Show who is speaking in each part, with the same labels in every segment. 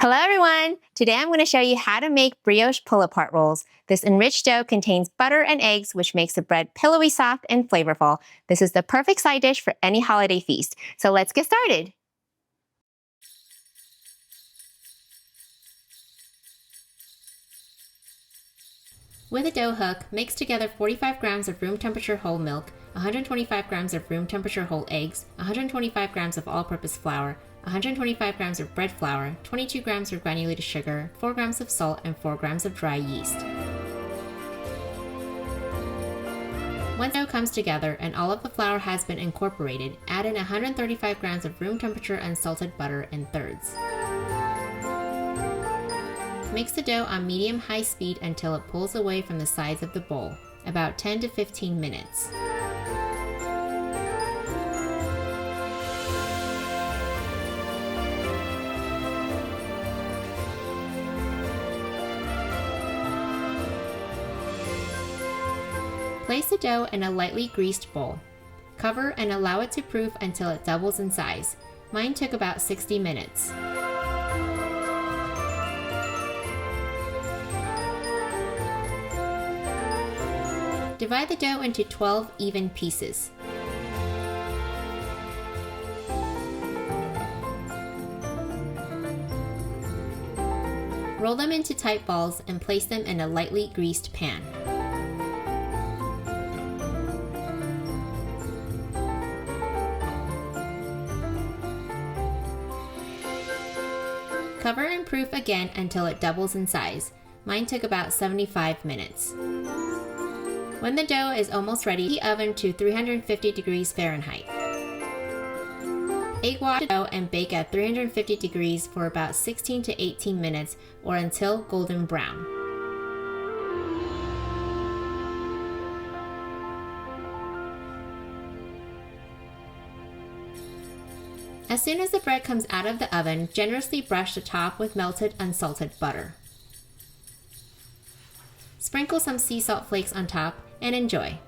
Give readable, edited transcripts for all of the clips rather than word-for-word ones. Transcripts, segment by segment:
Speaker 1: Hello everyone! Today I'm going to show you how to make brioche pull-apart rolls. This enriched dough contains butter and eggs, which makes the bread pillowy soft and flavorful. This is the perfect side dish for any holiday feast. So let's get started! With a dough hook, mix together 45 grams of room temperature whole milk, 125 grams of room temperature whole eggs, 125 grams of all-purpose flour, 125 grams of bread flour, 22 grams of granulated sugar, 4 grams of salt, and 4 grams of dry yeast. Once dough comes together and all of the flour has been incorporated, add in 135 grams of room temperature unsalted butter in thirds. Mix the dough on medium-high speed until it pulls away from the sides of the bowl, about 10 to 15 minutes. Place the dough in a lightly greased bowl. Cover and allow it to proof until it doubles in size. Mine took about 60 minutes. Divide the dough into 12 even pieces. Roll them into tight balls and place them in a lightly greased pan. Cover and proof again until it doubles in size. Mine took about 75 minutes. When the dough is almost ready, heat the oven to 350 degrees Fahrenheit. Egg wash the dough and bake at 350 degrees for about 16 to 18 minutes or until golden brown. As soon as the bread comes out of the oven, generously brush the top with melted unsalted butter. Sprinkle some sea salt flakes on top and enjoy.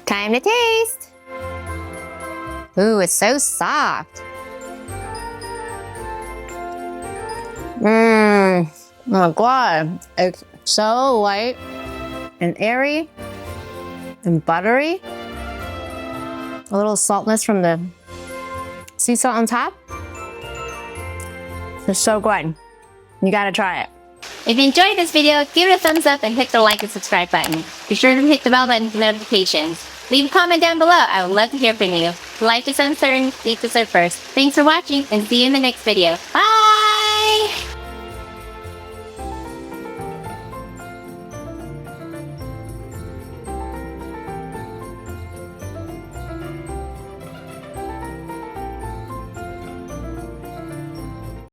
Speaker 1: Time to taste! Ooh, it's so soft. Oh my god, it's so light and airy and buttery. A little saltness from the sea salt on top. It's so good. You gotta try it. If you enjoyed this video, give it a thumbs up and hit the like and subscribe button. Be sure to hit the bell button for notifications. Leave a comment down below. I would love to hear from you. Life is uncertain, faith is our first. Thanks for watching and see you in the next video. Bye!